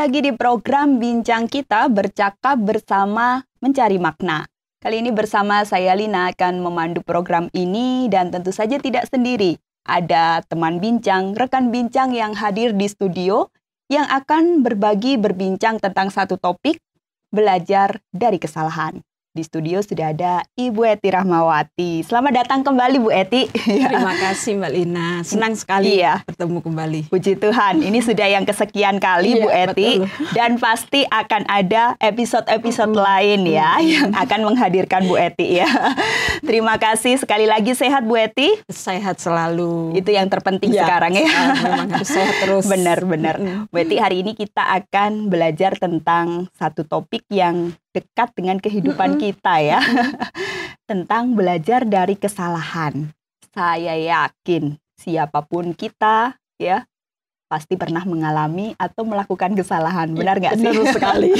lagi di program Bincang Kita Bercakap Bersama Mencari Makna. Kali ini bersama saya Lina akan memandu program ini dan tentu saja tidak sendiri. Ada teman bincang, rekan bincang yang hadir di studio yang akan berbincang tentang satu topik, belajar dari kesalahan. Di studio sudah ada Ibu Eti Rahmawati. Selamat datang kembali Bu Eti. Terima kasih Mbak Lina. Senang sekali bertemu kembali. Puji Tuhan, ini sudah yang kesekian kali Bu Eti. Betul. Dan pasti akan ada episode-episode lain ya yang akan menghadirkan Bu Eti ya. Terima kasih sekali lagi, sehat Bu Eti? Sehat selalu. Itu yang terpenting sekarang ya. Memang harus sehat terus. Benar-benar. Bu Eti, hari ini kita akan belajar tentang satu topik yang dekat dengan kehidupan kita ya. Tentang belajar dari kesalahan. Saya yakin siapapun kita ya pasti pernah mengalami atau melakukan kesalahan. Benar nggak sih? Benar sekali.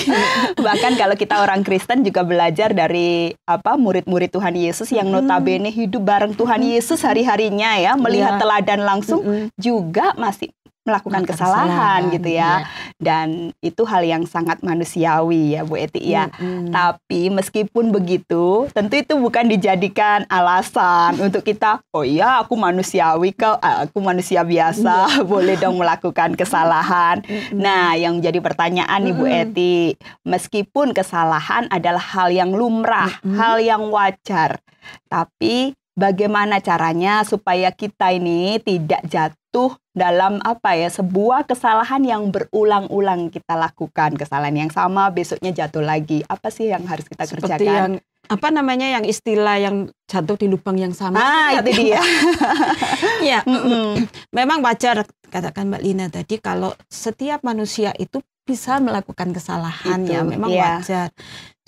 Bahkan kalau kita orang Kristen juga belajar dari murid-murid Tuhan Yesus yang notabene hidup bareng Tuhan Yesus hari-harinya ya, melihat teladan langsung juga masih melakukan kesalahan gitu ya. Dan itu hal yang sangat manusiawi ya Bu Eti ya. Tapi meskipun begitu, tentu itu bukan dijadikan alasan untuk kita, oh iya aku manusiawi kok, aku manusia biasa, boleh dong melakukan kesalahan. Nah, yang jadi pertanyaan nih Bu Eti, meskipun kesalahan adalah hal yang lumrah, hal yang wajar, tapi bagaimana caranya supaya kita ini tidak jatuh dalam sebuah kesalahan yang berulang-ulang kita lakukan, kesalahan yang sama besoknya jatuh lagi. Apa sih yang harus kita kerjakan? Yang istilah yang jatuh di lubang yang sama. Itu dia. Ya, memang wajar katakan Mbak Lina tadi kalau setiap manusia itu bisa melakukan kesalahan memang wajar.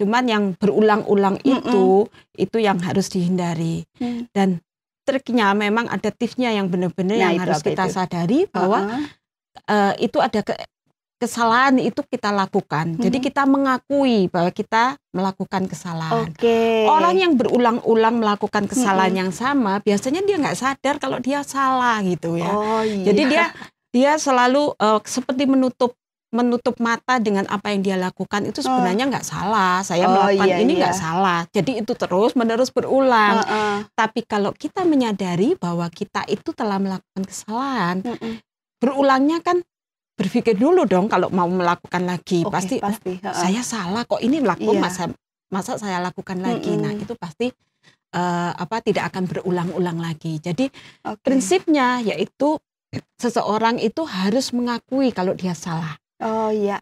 Cuman yang berulang-ulang itu yang harus dihindari. Dan triknya memang ada tipsnya yang benar-benar yang harus kita sadari bahwa itu ada kesalahan itu kita lakukan. Jadi kita mengakui bahwa kita melakukan kesalahan. Orang yang berulang-ulang melakukan kesalahan yang sama biasanya dia nggak sadar kalau dia salah gitu ya. Jadi dia selalu seperti menutup mata dengan apa yang dia lakukan itu sebenarnya nggak salah. Saya melakukan ini nggak salah. Jadi itu terus-menerus berulang. Tapi kalau kita menyadari bahwa kita itu telah melakukan kesalahan, berulangnya kan berpikir dulu dong kalau mau melakukan lagi. Pasti. Saya salah kok ini melakukan masa saya lakukan lagi. Nah itu pasti tidak akan berulang-ulang lagi. Jadi prinsipnya yaitu seseorang itu harus mengakui kalau dia salah.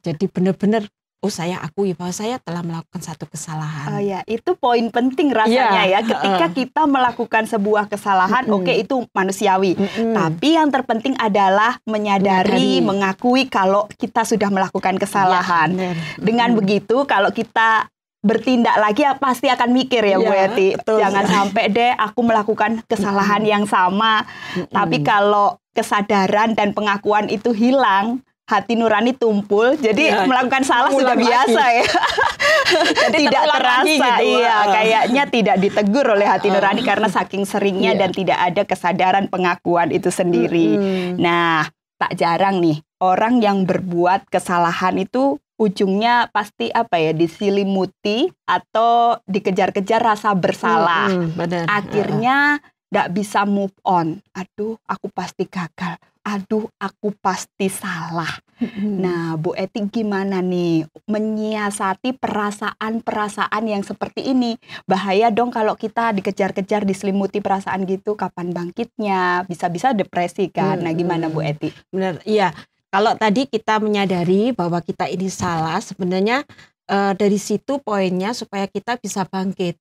Jadi benar-benar saya akui bahwa saya telah melakukan satu kesalahan. Itu poin penting rasanya ya. Ketika kita melakukan sebuah kesalahan, itu manusiawi. Tapi yang terpenting adalah menyadari, mengakui kalau kita sudah melakukan kesalahan. Dengan begitu, kalau kita bertindak lagi pasti akan mikir ya Bu Eti. Jangan sampai deh aku melakukan kesalahan yang sama. Tapi kalau kesadaran dan pengakuan itu hilang, hati nurani tumpul, jadi melakukan salah sudah biasa ya. Tidak terasa, kayaknya tidak ditegur oleh hati nurani karena saking seringnya dan tidak ada kesadaran pengakuan itu sendiri. Nah, tak jarang nih orang yang berbuat kesalahan itu ujungnya pasti diselimuti atau dikejar-kejar rasa bersalah. Akhirnya tidak bisa move on. Aduh, aku pasti gagal. Aduh, aku pasti salah. Nah, Bu Eti gimana nih menyiasati perasaan-perasaan yang seperti ini? Bahaya dong kalau kita dikejar-kejar, diselimuti perasaan gitu. Kapan bangkitnya? Bisa-bisa depresi kan? Nah, gimana Bu Eti? Benar, iya. Kalau tadi kita menyadari bahwa kita ini salah, sebenarnya dari situ poinnya supaya kita bisa bangkit.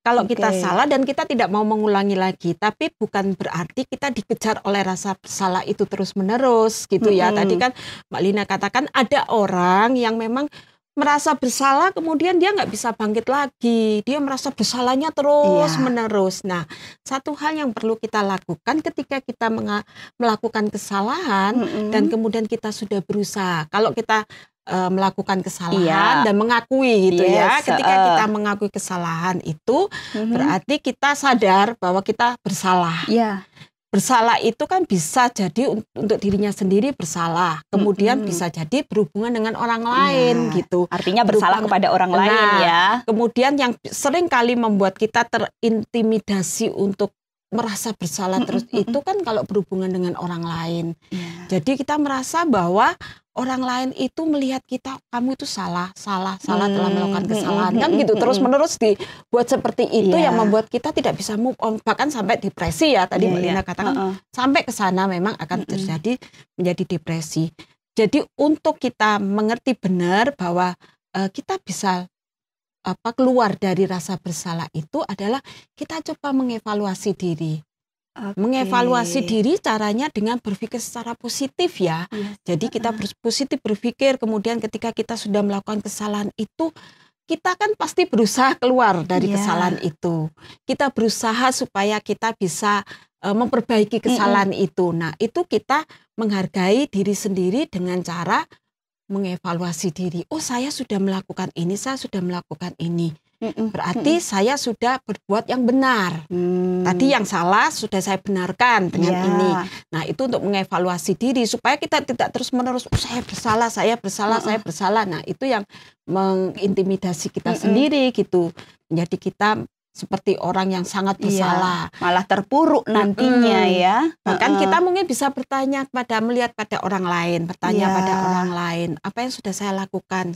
Kalau kita salah dan kita tidak mau mengulangi lagi, tapi bukan berarti kita dikejar oleh rasa salah itu terus-menerus gitu ya. Tadi kan Mbak Lina katakan ada orang yang memang merasa bersalah kemudian dia nggak bisa bangkit lagi. Dia merasa bersalahnya terus-menerus. Nah, satu hal yang perlu kita lakukan ketika kita melakukan kesalahan dan kemudian kita sudah berusaha. Kalau kita melakukan kesalahan dan mengakui gitu ya. Ketika kita mengakui kesalahan itu berarti kita sadar bahwa kita bersalah. bersalah itu kan bisa jadi untuk dirinya sendiri bersalah, kemudian bisa jadi berhubungan dengan orang lain gitu. Artinya bersalah kepada orang lain ya. Kemudian yang sering kali membuat kita terintimidasi untuk merasa bersalah terus itu kan kalau berhubungan dengan orang lain. Jadi kita merasa bahwa orang lain itu melihat kita, kamu itu salah telah melakukan kesalahan kan gitu, terus menerus dibuat seperti itu yang membuat kita tidak bisa move on, bahkan sampai depresi ya tadi Mbak Lina katakan sampai ke sana memang akan terjadi menjadi depresi. Jadi untuk kita mengerti benar bahwa kita bisa keluar dari rasa bersalah itu adalah kita coba mengevaluasi diri. Mengevaluasi diri caranya dengan berpikir secara positif ya. Jadi kita positif berpikir, kemudian ketika kita sudah melakukan kesalahan itu, kita kan pasti berusaha keluar dari kesalahan itu. Kita berusaha supaya kita bisa memperbaiki kesalahan itu. Nah, itu kita menghargai diri sendiri dengan cara mengevaluasi diri. Oh, saya sudah melakukan ini, saya sudah melakukan ini. Berarti saya sudah berbuat yang benar. Tadi yang salah sudah saya benarkan dengan ini. Nah, itu untuk mengevaluasi diri supaya kita tidak terus-menerus saya bersalah. Nah, itu yang mengintimidasi kita sendiri gitu. Menjadi kita seperti orang yang sangat bersalah, malah terpuruk nantinya ya. Bahkan kita mungkin bisa melihat pada orang lain, bertanya pada orang lain, apa yang sudah saya lakukan.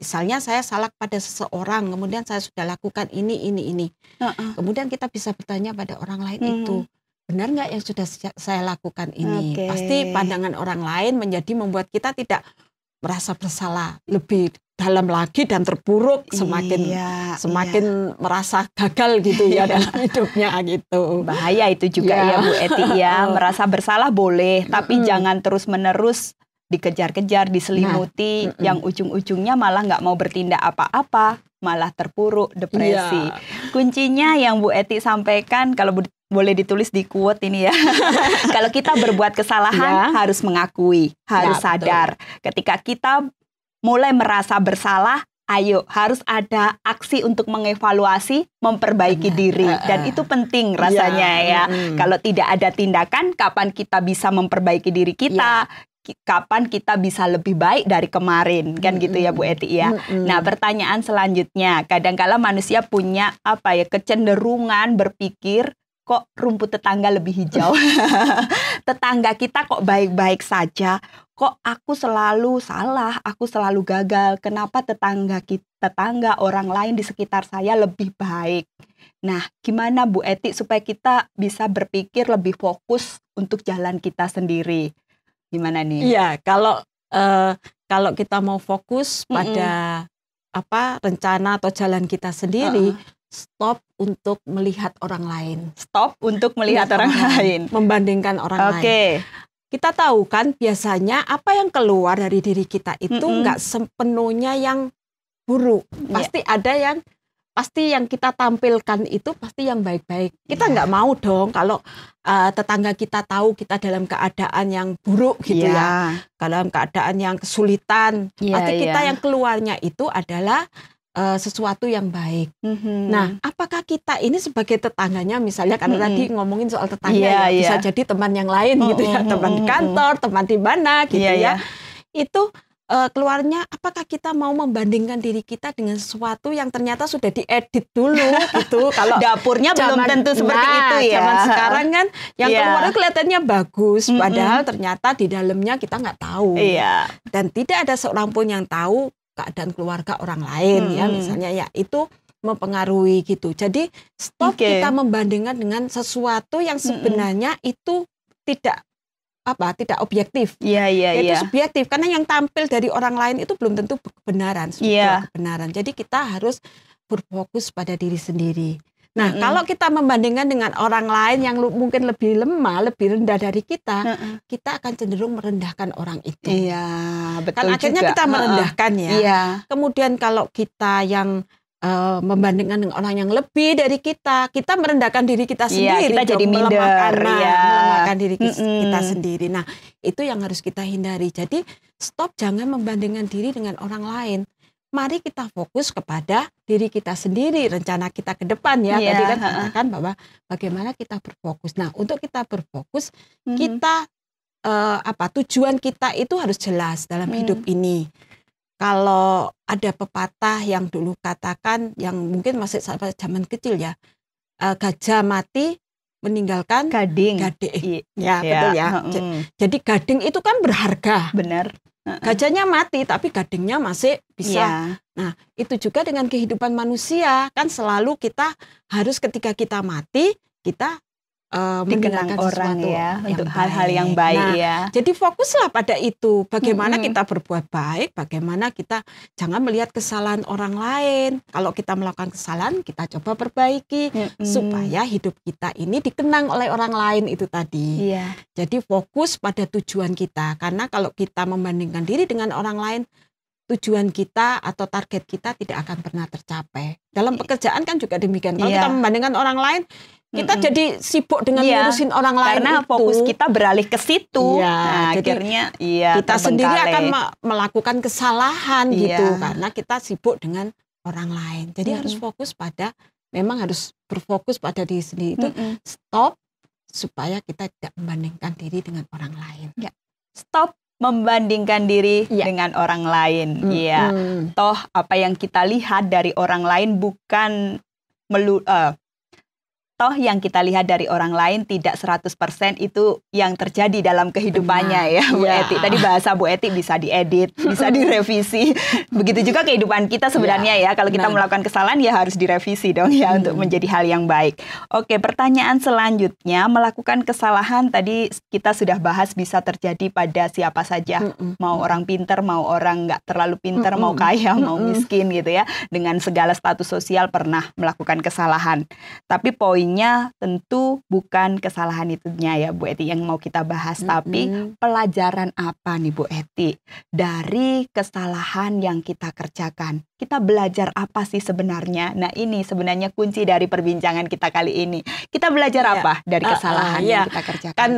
Misalnya saya salah pada seseorang, kemudian saya sudah lakukan ini. Kemudian kita bisa bertanya pada orang lain itu, benar nggak yang sudah saya lakukan ini? Pasti pandangan orang lain membuat kita tidak merasa bersalah lebih dalam lagi dan terpuruk, semakin merasa gagal gitu ya dalam hidupnya gitu. Bahaya itu juga ya Bu Eti ya, merasa bersalah boleh, tapi jangan terus-menerus dikejar-kejar, diselimuti, yang ujung-ujungnya malah nggak mau bertindak apa-apa, malah terpuruk, depresi. Kuncinya yang Bu Eti sampaikan, kalau boleh ditulis di quote ini ya, kalau kita berbuat kesalahan harus mengakui, harus sadar. Ketika kita mulai merasa bersalah, ayo harus ada aksi untuk mengevaluasi, memperbaiki diri. Dan itu penting rasanya ya. Kalau tidak ada tindakan, kapan kita bisa memperbaiki diri kita? Kapan kita bisa lebih baik dari kemarin, kan gitu ya Bu Eti ya. Nah, pertanyaan selanjutnya, kadang-kala manusia punya kecenderungan berpikir kok rumput tetangga lebih hijau. Tetangga kita kok baik-baik saja, kok aku selalu salah, aku selalu gagal. Kenapa tetangga orang lain di sekitar saya lebih baik? Nah, gimana Bu Eti supaya kita bisa berpikir lebih fokus untuk jalan kita sendiri? Gimana nih? Iya, kalau kita mau fokus pada rencana atau jalan kita sendiri, stop untuk melihat orang lain. Stop untuk melihat orang lain. Membandingkan orang lain. Kita tahu kan biasanya apa yang keluar dari diri kita itu nggak sepenuhnya yang buruk. Pasti ada yang kita tampilkan itu pasti yang baik-baik. Kita nggak mau dong kalau tetangga kita tahu kita dalam keadaan yang buruk gitu ya. Dalam keadaan yang kesulitan. Pasti kita yang keluarnya itu adalah sesuatu yang baik. Nah, apakah kita ini sebagai tetangganya misalnya, karena tadi ngomongin soal tetangga bisa jadi teman yang lain gitu ya, teman di kantor, teman di mana gitu ya. Itu keluarnya apakah kita mau membandingkan diri kita dengan sesuatu yang ternyata sudah diedit dulu gitu. Kalau dapurnya belum tentu seperti itu ya. Zaman sekarang kan yang keluarnya kelihatannya bagus, padahal ternyata di dalamnya kita nggak tahu. Dan tidak ada seorang pun yang tahu keadaan keluarga orang lain ya, misalnya ya itu mempengaruhi gitu. Jadi stop kita membandingkan dengan sesuatu yang sebenarnya itu tidak objektif. Itu subjektif karena yang tampil dari orang lain itu belum tentu kebenaran, kebenaran. Jadi kita harus berfokus pada diri sendiri. Nah, kalau kita membandingkan dengan orang lain yang mungkin lebih lemah, lebih rendah dari kita, kita akan cenderung merendahkan orang itu. Betul. Kan akhirnya juga kita merendahkan ya. Kemudian kalau kita yang membandingkan dengan orang yang lebih dari kita merendahkan diri kita sendiri, kita jadi minder, melemahkan diri kita sendiri. Nah, itu yang harus kita hindari. Jadi stop, jangan membandingkan diri dengan orang lain. mari kita fokus kepada diri kita sendiri, rencana kita ke depan ya. Tadi kan katakan bahwa bagaimana kita berfokus. Nah, untuk kita berfokus, kita tujuan kita itu harus jelas dalam hidup ini. Kalau ada pepatah yang dulu katakan, yang mungkin masih zaman kecil ya, gajah mati meninggalkan gading. Ya, betul ya. Jadi gading itu kan berharga. Benar. Gajahnya mati tapi gadingnya masih bisa. Nah, itu juga dengan kehidupan manusia, kan selalu kita harus ketika kita mati kita dikenang orang ya untuk hal-hal yang baik ya. Jadi fokuslah pada itu. Bagaimana kita berbuat baik, bagaimana kita jangan melihat kesalahan orang lain. Kalau kita melakukan kesalahan, kita coba perbaiki supaya hidup kita ini dikenang oleh orang lain itu tadi. Jadi fokus pada tujuan kita. Karena kalau kita membandingkan diri dengan orang lain, tujuan kita atau target kita tidak akan pernah tercapai. Dalam pekerjaan kan juga demikian. Kalau kita membandingkan orang lain, kita jadi sibuk dengan ngurusin orang lain karena fokus kita beralih ke situ. Nah, akhirnya kita sendiri akan melakukan kesalahan gitu karena kita sibuk dengan orang lain. Jadi harus fokus pada, memang harus berfokus pada diri sendiri. Itu stop supaya kita tidak membandingkan diri dengan orang lain. Stop membandingkan diri dengan orang lain. Toh apa yang kita lihat dari orang lain bukan toh yang kita lihat dari orang lain tidak 100% itu yang terjadi dalam kehidupannya ya Bu Eti. Tadi bahasa Bu Eti bisa diedit, bisa direvisi. Begitu juga kehidupan kita sebenarnya ya. Kalau kita melakukan kesalahan ya harus direvisi dong ya untuk menjadi hal yang baik. Oke, pertanyaan selanjutnya, melakukan kesalahan tadi kita sudah bahas bisa terjadi pada siapa saja. Mau orang pinter, mau orang nggak terlalu pinter, mau kaya, mau miskin gitu ya. Dengan segala status sosial pernah melakukan kesalahan. Tapi poinnya tentu bukan kesalahan itunya ya Bu Eti yang mau kita bahas, tapi pelajaran apa nih Bu Eti dari kesalahan yang kita kerjakan? Kita belajar apa sih sebenarnya? Nah, ini sebenarnya kunci dari perbincangan kita kali ini. Kita belajar apa dari kesalahan yang kita kerjakan? Kan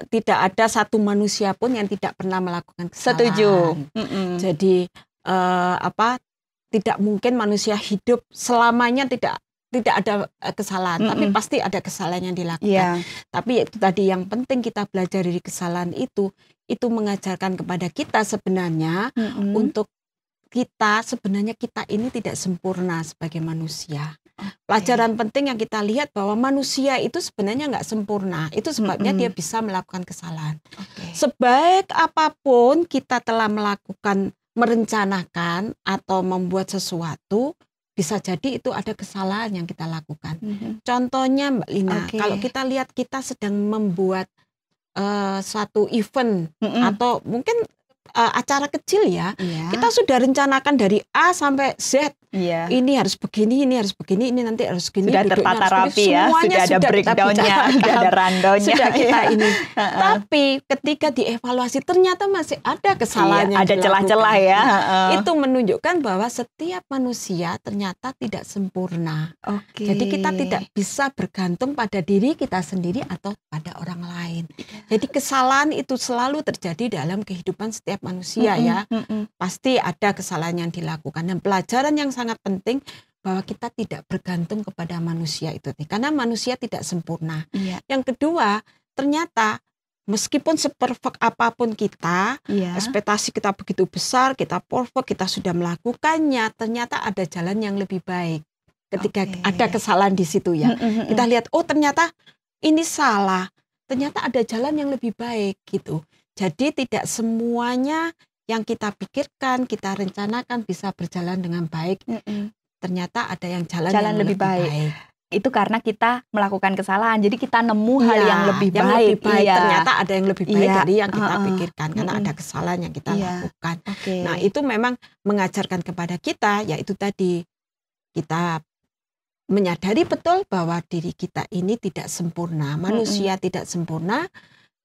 tidak ada satu manusia pun yang tidak pernah melakukan kesalahan. Setuju. Jadi tidak mungkin manusia hidup selamanya tidak ada kesalahan, tapi pasti ada kesalahan yang dilakukan. Tapi itu tadi yang penting kita belajar dari kesalahan itu mengajarkan kepada kita sebenarnya untuk kita ini tidak sempurna sebagai manusia. Pelajaran penting yang kita lihat bahwa manusia itu sebenarnya nggak sempurna. Itu sebabnya dia bisa melakukan kesalahan. Sebaik apapun kita telah merencanakan atau membuat sesuatu, bisa jadi itu ada kesalahan yang kita lakukan. Contohnya Mbak Lina, kalau kita lihat kita sedang membuat suatu event atau mungkin acara kecil ya, kita sudah rencanakan dari A sampai Z. Ini harus begini, ini harus begini, ini nanti harus begini. Sudah tertata rapi ya, sudah ada breakdown-nya, sudah ada rundown-nya. Sudah kita ini. Tapi ketika dievaluasi ternyata masih ada kesalahan yang ada celah-celah ya. Itu menunjukkan bahwa setiap manusia ternyata tidak sempurna. Jadi kita tidak bisa bergantung pada diri kita sendiri atau pada orang lain. Jadi kesalahan itu selalu terjadi dalam kehidupan setiap manusia ya. Pasti ada kesalahan yang dilakukan. Dan pelajaran yang sangat penting bahwa kita tidak bergantung kepada manusia itu, karena manusia tidak sempurna. Yang kedua, ternyata meskipun seperfect apapun kita, ekspektasi kita begitu besar, kita perfect, kita sudah melakukannya, ternyata ada jalan yang lebih baik. Ketika ada kesalahan di situ ya, kita lihat, oh ternyata ini salah, ternyata ada jalan yang lebih baik gitu. Jadi tidak semuanya yang kita pikirkan, kita rencanakan bisa berjalan dengan baik. Ternyata ada yang jalan yang lebih baik. Itu karena kita melakukan kesalahan. Jadi kita nemu hal yang lebih baik. Ternyata ada yang lebih baik dari yang kita pikirkan. Karena ada kesalahan yang kita lakukan. Nah itu memang mengajarkan kepada kita, yaitu tadi kita menyadari betul bahwa diri kita ini tidak sempurna. Manusia tidak sempurna,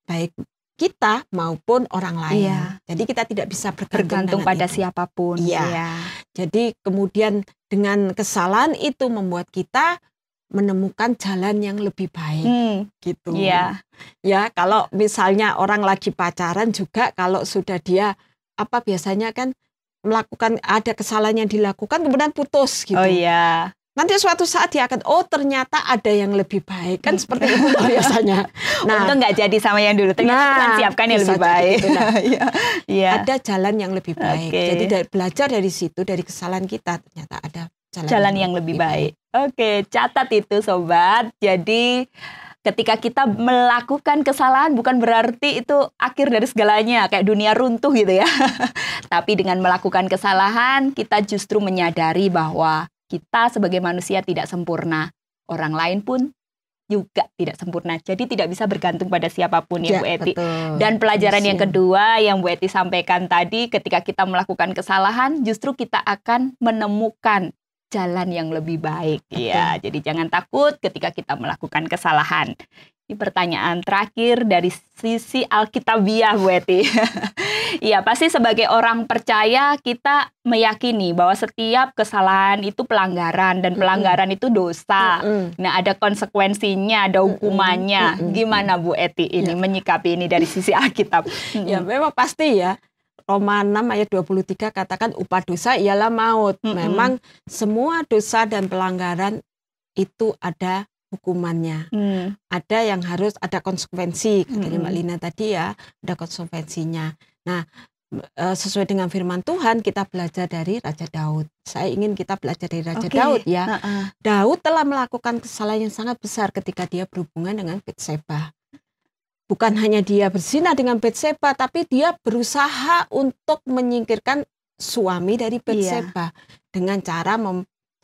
baik kita maupun orang lain. Jadi kita tidak bisa bergantung pada siapapun. Jadi kemudian dengan kesalahan itu membuat kita menemukan jalan yang lebih baik gitu. Ya, kalau misalnya orang lagi pacaran juga, kalau sudah dia biasanya kan melakukan, ada kesalahan yang dilakukan kemudian putus gitu. Oh iya. Nanti suatu saat dia akan, oh ternyata ada yang lebih baik, kan seperti itu biasanya. Nah, untung nggak jadi sama yang dulu, ternyata Tuhan siapkan yang lebih baik. Gitu. Nah, ada jalan yang lebih baik. Jadi belajar dari situ, dari kesalahan kita, ternyata ada jalan yang lebih baik. Oke, catat itu sobat. Jadi ketika kita melakukan kesalahan bukan berarti itu akhir dari segalanya, kayak dunia runtuh gitu ya. Tapi dengan melakukan kesalahan, kita justru menyadari bahwa kita sebagai manusia tidak sempurna. Orang lain pun juga tidak sempurna. Jadi tidak bisa bergantung pada siapapun ya Bu Eti. Betul. Dan pelajaran yang kedua yang Bu Eti sampaikan tadi, ketika kita melakukan kesalahan, justru kita akan menemukan jalan yang lebih baik. Ya, jadi jangan takut ketika kita melakukan kesalahan. Ini pertanyaan terakhir dari sisi Alkitabiah, Bu Eti. Iya, pasti sebagai orang percaya kita meyakini bahwa setiap kesalahan itu pelanggaran dan pelanggaran itu dosa. Nah, ada konsekuensinya, ada hukumannya. Gimana Bu Eti ini menyikapi ini dari sisi Alkitab? Ya, memang pasti ya. Roma 6 ayat 23 katakan upah dosa ialah maut. Memang semua dosa dan pelanggaran itu ada hukumannya. Ada yang harus ada konsekuensi, katanya Mbak Lina tadi ya, ada konsekuensinya. Nah, sesuai dengan firman Tuhan kita belajar dari Raja Daud. Saya ingin kita belajar dari Raja Daud ya. Daud telah melakukan kesalahan yang sangat besar ketika dia berhubungan dengan Batseba. Bukan hanya dia berzina dengan Batseba, tapi dia berusaha untuk menyingkirkan suami dari Batseba dengan cara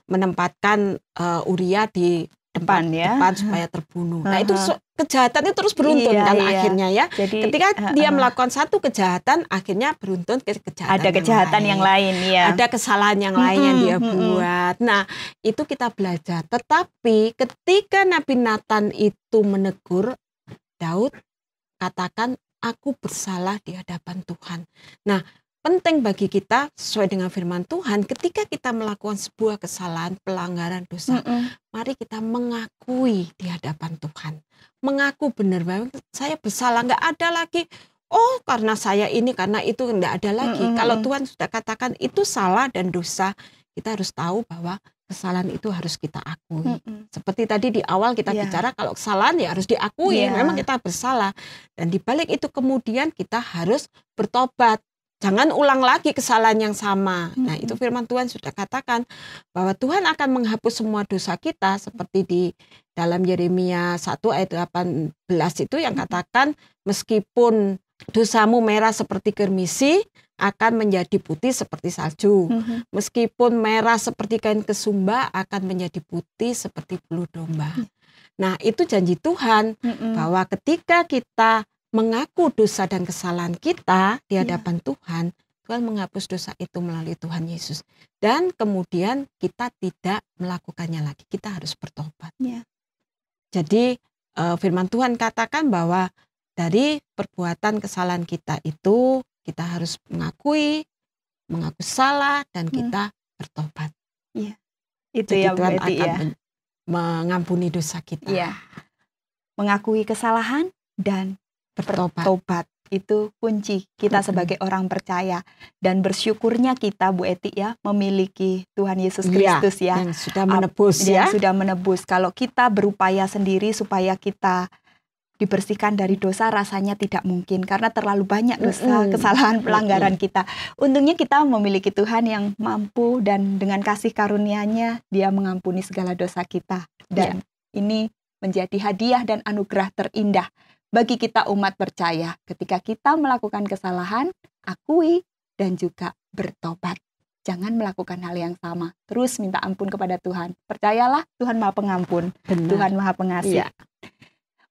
menempatkan Uria di depan supaya terbunuh. Nah, itu kejahatan itu terus beruntun kan akhirnya ya. Jadi, ketika dia melakukan satu kejahatan, akhirnya beruntun ke kejahatan. Ada kejahatan yang lain ya. Ada kesalahan yang lain yang dia buat. Nah, itu kita belajar. Tetapi ketika Nabi Nathan itu menegur Daud, katakan aku bersalah di hadapan Tuhan. Nah, penting bagi kita sesuai dengan firman Tuhan, ketika kita melakukan sebuah kesalahan, pelanggaran dosa, mari kita mengakui di hadapan Tuhan. Mengaku benar bahwa saya bersalah, nggak ada lagi, oh karena saya ini, karena itu, nggak ada lagi. Kalau Tuhan sudah katakan itu salah dan dosa, kita harus tahu bahwa kesalahan itu harus kita akui. Seperti tadi di awal kita bicara, kalau kesalahan ya harus diakui, memang kita bersalah. Dan di balik itu kemudian kita harus bertobat. Jangan ulang lagi kesalahan yang sama. Nah, itu firman Tuhan sudah katakan bahwa Tuhan akan menghapus semua dosa kita, seperti di dalam Yeremia 1 ayat 18 itu yang katakan, meskipun dosamu merah seperti germisi, akan menjadi putih seperti salju. Meskipun merah seperti kain kesumba, akan menjadi putih seperti bulu domba. Nah, itu janji Tuhan bahwa ketika kita mengaku dosa dan kesalahan kita di hadapan Tuhan, Tuhan menghapus dosa itu melalui Tuhan Yesus. Dan kemudian kita tidak melakukannya lagi. Kita harus bertobat. Jadi firman Tuhan katakan bahwa dari perbuatan kesalahan kita itu, kita harus mengaku salah, dan kita bertobat. Itu jadi ya, Tuhan berarti akan mengampuni dosa kita. Mengakui kesalahan dan bertobat. Itu kunci kita sebagai orang percaya. Dan bersyukurnya kita, Bu Eti ya, memiliki Tuhan Yesus Kristus yang sudah menebus yang sudah menebus. Kalau kita berupaya sendiri supaya kita dibersihkan dari dosa, rasanya tidak mungkin karena terlalu banyak dosa, kesalahan, pelanggaran kita. Untungnya kita memiliki Tuhan yang mampu, dan dengan kasih karunia-Nya Dia mengampuni segala dosa kita. Dan ini menjadi hadiah dan anugerah terindah bagi kita umat percaya. Ketika kita melakukan kesalahan, akui dan juga bertobat. Jangan melakukan hal yang sama. Terus minta ampun kepada Tuhan. Percayalah, Tuhan Maha Pengampun. Tuhan Maha Pengasih.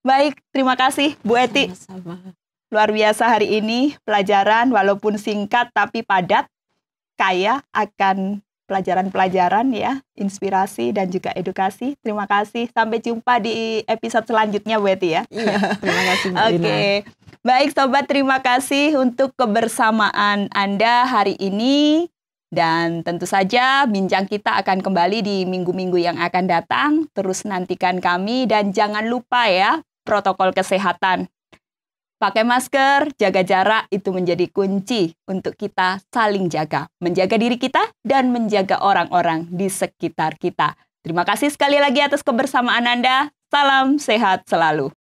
Baik, terima kasih Bu Eti. Sama-sama. Luar biasa hari ini pelajaran, walaupun singkat tapi padat, kaya akan pelajaran-pelajaran ya, inspirasi dan juga edukasi. Terima kasih. Sampai jumpa di episode selanjutnya Bu Eti ya. Terima kasih Mbak Lina. Oke. Baik sobat, terima kasih untuk kebersamaan Anda hari ini. Dan tentu saja bincang kita akan kembali di minggu-minggu yang akan datang. Terus nantikan kami dan jangan lupa ya, protokol kesehatan. Pakai masker, jaga jarak, itu menjadi kunci untuk kita saling jaga. Menjaga diri kita dan menjaga orang-orang di sekitar kita. Terima kasih sekali lagi atas kebersamaan Anda. Salam sehat selalu.